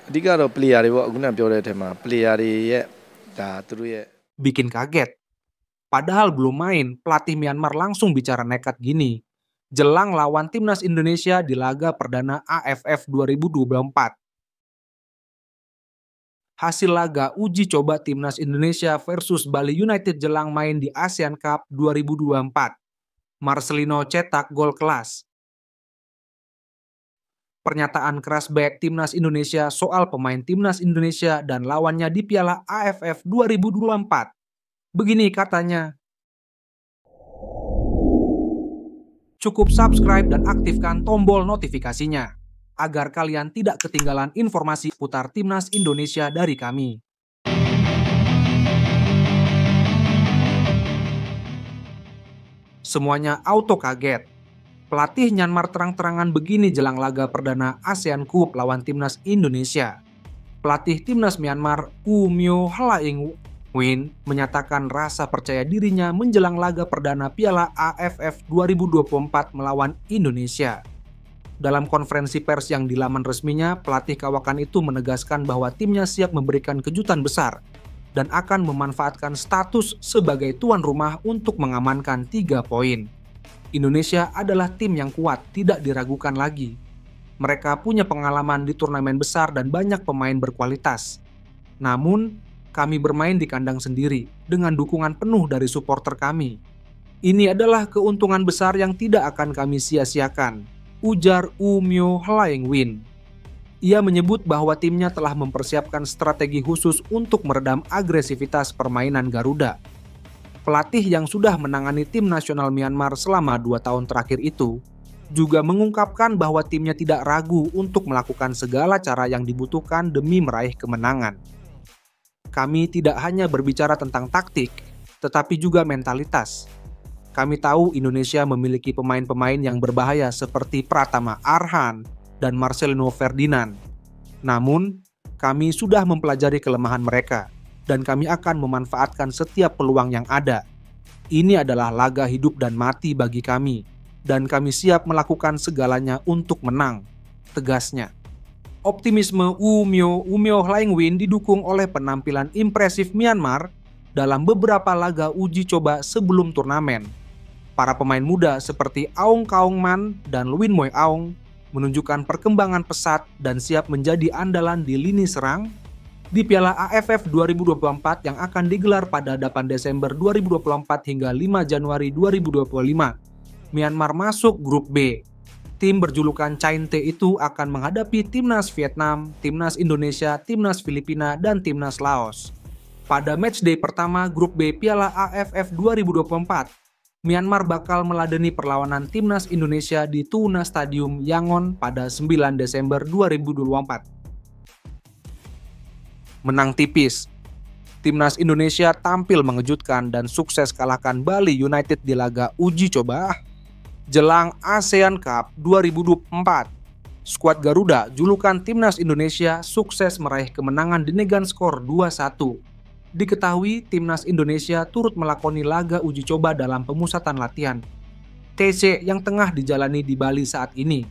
အဓိကတော့ player တွေပေါ့အခုနပြောတဲ့အထက်မှာ player တွေရဲ့ဒါသူတို့ရဲ့ Bikin kaget. Padahal belum main, pelatih Myanmar langsung bicara nekat gini. Jelang lawan timnas Indonesia di laga perdana AFF 2024. Hasil laga uji coba timnas Indonesia versus Bali United jelang main di ASEAN Cup 2024. Marcelino cetak gol kelas. Pernyataan keras back timnas Indonesia soal pemain timnas Indonesia dan lawannya di Piala AFF 2024. Begini katanya. Cukup subscribe dan aktifkan tombol notifikasinya agar kalian tidak ketinggalan informasi putar timnas Indonesia dari kami. Semuanya auto kaget. Pelatih Myanmar terang-terangan begini jelang laga perdana ASEAN Cup lawan timnas Indonesia. Pelatih timnas Myanmar, Myo Hlaing Win, menyatakan rasa percaya dirinya menjelang laga perdana Piala AFF 2024 melawan Indonesia. Dalam konferensi pers yang di laman resminya, pelatih kawakan itu menegaskan bahwa timnya siap memberikan kejutan besar dan akan memanfaatkan status sebagai tuan rumah untuk mengamankan 3 poin. Indonesia adalah tim yang kuat, tidak diragukan lagi. Mereka punya pengalaman di turnamen besar dan banyak pemain berkualitas. Namun, kami bermain di kandang sendiri dengan dukungan penuh dari supporter kami. Ini adalah keuntungan besar yang tidak akan kami sia-siakan, ujar Myo Hlaing Win. Ia menyebut bahwa timnya telah mempersiapkan strategi khusus untuk meredam agresivitas permainan Garuda. Pelatih yang sudah menangani tim nasional Myanmar selama 2 tahun terakhir itu juga mengungkapkan bahwa timnya tidak ragu untuk melakukan segala cara yang dibutuhkan demi meraih kemenangan. Kami tidak hanya berbicara tentang taktik, tetapi juga mentalitas. Kami tahu Indonesia memiliki pemain-pemain yang berbahaya seperti Pratama Arhan dan Marcelino Ferdinand. Namun, kami sudah mempelajari kelemahan mereka dan kami akan memanfaatkan setiap peluang yang ada. Ini adalah laga hidup dan mati bagi kami, dan kami siap melakukan segalanya untuk menang, tegasnya. Optimisme Myo Hlaing Win didukung oleh penampilan impresif Myanmar dalam beberapa laga uji coba sebelum turnamen. Para pemain muda seperti Aung Kaung Man dan Win Moy Aung menunjukkan perkembangan pesat dan siap menjadi andalan di lini serang di Piala AFF 2024 yang akan digelar pada 8 Desember 2024 hingga 5 Januari 2025. Myanmar masuk grup B. Tim berjulukan Cainte itu akan menghadapi timnas Vietnam, timnas Indonesia, timnas Filipina, dan timnas Laos. Pada matchday pertama grup B Piala AFF 2024, Myanmar bakal meladeni perlawanan timnas Indonesia di Tuna Stadium Yangon pada 9 Desember 2024. Menang tipis. Timnas Indonesia tampil mengejutkan dan sukses kalahkan Bali United di laga uji coba jelang ASEAN Cup 2024. Skuad Garuda, julukan timnas Indonesia, sukses meraih kemenangan dengan skor 2-1. Diketahui timnas Indonesia turut melakoni laga uji coba dalam pemusatan latihan TC yang tengah dijalani di Bali saat ini.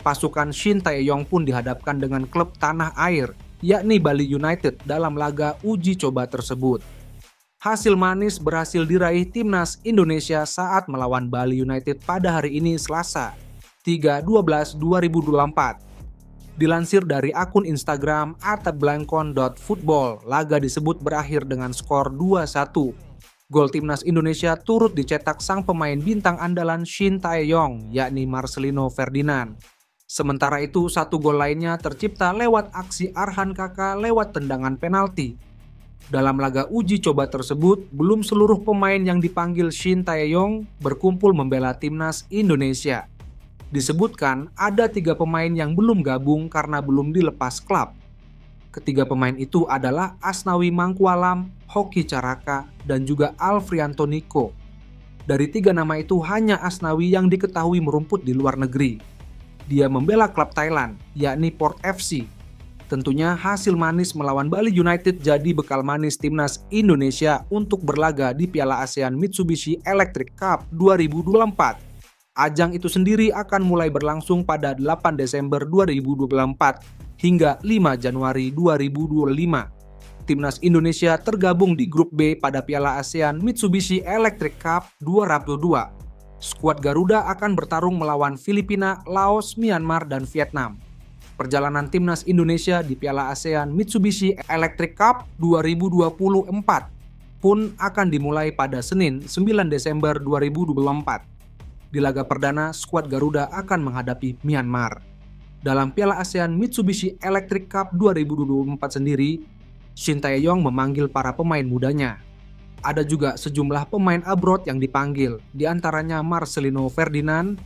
Pasukan Shin Tae-yong pun dihadapkan dengan klub tanah air, yakni Bali United dalam laga uji coba tersebut. Hasil manis berhasil diraih timnas Indonesia saat melawan Bali United pada hari ini Selasa, 3/12/2024. Dilansir dari akun Instagram @blankon.football, laga disebut berakhir dengan skor 2-1. Gol timnas Indonesia turut dicetak sang pemain bintang andalan Shin Tae-yong, yakni Marcelino Ferdinand. Sementara itu, 1 gol lainnya tercipta lewat aksi Arhan Kaka lewat tendangan penalti. Dalam laga uji coba tersebut, belum seluruh pemain yang dipanggil Shin Tae-yong berkumpul membela timnas Indonesia. Disebutkan ada 3 pemain yang belum gabung karena belum dilepas klub. Ketiga pemain itu adalah Asnawi Mangkualam, Hoki Caraka, dan juga Alfrianto Niko. Dari 3 nama itu hanya Asnawi yang diketahui merumput di luar negeri. Dia membela klub Thailand, yakni Port FC. Tentunya hasil manis melawan Bali United jadi bekal manis timnas Indonesia untuk berlaga di Piala ASEAN Mitsubishi Electric Cup 2024. Ajang itu sendiri akan mulai berlangsung pada 8 Desember 2024 hingga 5 Januari 2025. Timnas Indonesia tergabung di grup B pada Piala ASEAN Mitsubishi Electric Cup 2022. Skuad Garuda akan bertarung melawan Filipina, Laos, Myanmar, dan Vietnam. Perjalanan timnas Indonesia di Piala ASEAN Mitsubishi Electric Cup 2024 pun akan dimulai pada Senin 9 Desember 2024. Di laga perdana, skuad Garuda akan menghadapi Myanmar. Dalam Piala ASEAN Mitsubishi Electric Cup 2024 sendiri, Shin Tae-yong memanggil para pemain mudanya. Ada juga sejumlah pemain abroad yang dipanggil, di antaranya Marcelino Ferdinand,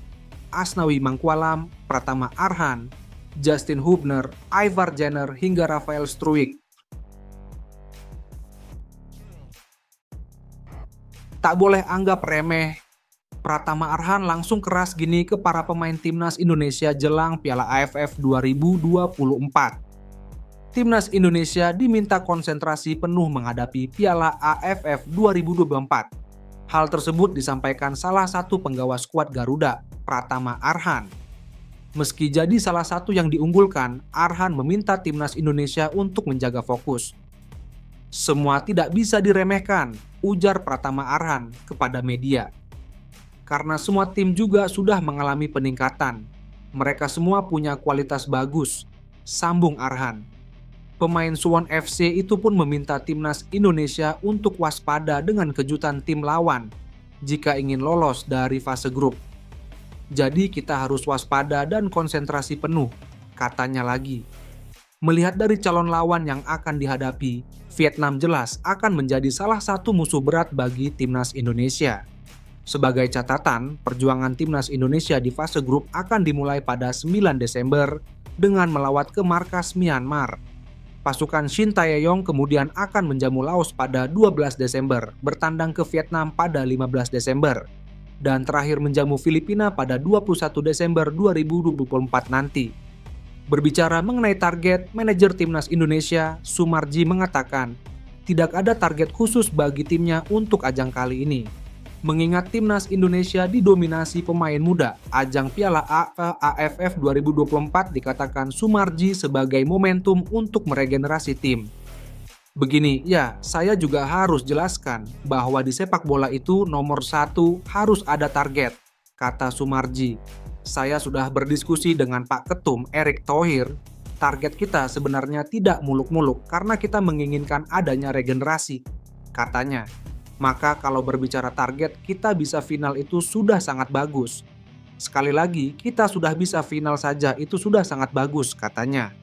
Asnawi Mangkualam, Pratama Arhan, Justin Hubner, Ivar Jenner, hingga Rafael Struijk. Tak boleh anggap remeh, Pratama Arhan langsung keras gini ke para pemain timnas Indonesia jelang Piala AFF 2024. Timnas Indonesia diminta konsentrasi penuh menghadapi Piala AFF 2024. Hal tersebut disampaikan salah satu penggawa skuad Garuda, Pratama Arhan. Meski jadi salah satu yang diunggulkan, Arhan meminta timnas Indonesia untuk menjaga fokus. Semua tidak bisa diremehkan, ujar Pratama Arhan kepada media. Karena semua tim juga sudah mengalami peningkatan. Mereka semua punya kualitas bagus, sambung Arhan. Pemain Suwon FC itu pun meminta timnas Indonesia untuk waspada dengan kejutan tim lawan jika ingin lolos dari fase grup. Jadi kita harus waspada dan konsentrasi penuh, katanya lagi. Melihat dari calon lawan yang akan dihadapi, Vietnam jelas akan menjadi salah satu musuh berat bagi timnas Indonesia. Sebagai catatan, perjuangan timnas Indonesia di fase grup akan dimulai pada 9 Desember dengan melawat ke markas Myanmar. Pasukan Shin Tae-yong kemudian akan menjamu Laos pada 12 Desember, bertandang ke Vietnam pada 15 Desember, dan terakhir menjamu Filipina pada 21 Desember 2024 nanti. Berbicara mengenai target, manajer timnas Indonesia, Sumarji mengatakan, tidak ada target khusus bagi timnya untuk ajang kali ini. Mengingat timnas Indonesia didominasi pemain muda, ajang Piala AFF 2024 dikatakan Sumarji sebagai momentum untuk meregenerasi tim. Begini, ya, saya juga harus jelaskan bahwa di sepak bola itu nomor 1 harus ada target, kata Sumarji. Saya sudah berdiskusi dengan Pak Ketum Erick Thohir. Target kita sebenarnya tidak muluk-muluk karena kita menginginkan adanya regenerasi, katanya. Maka kalau berbicara target, kita bisa final itu sudah sangat bagus. Sekali lagi, kita sudah bisa final saja itu sudah sangat bagus, katanya.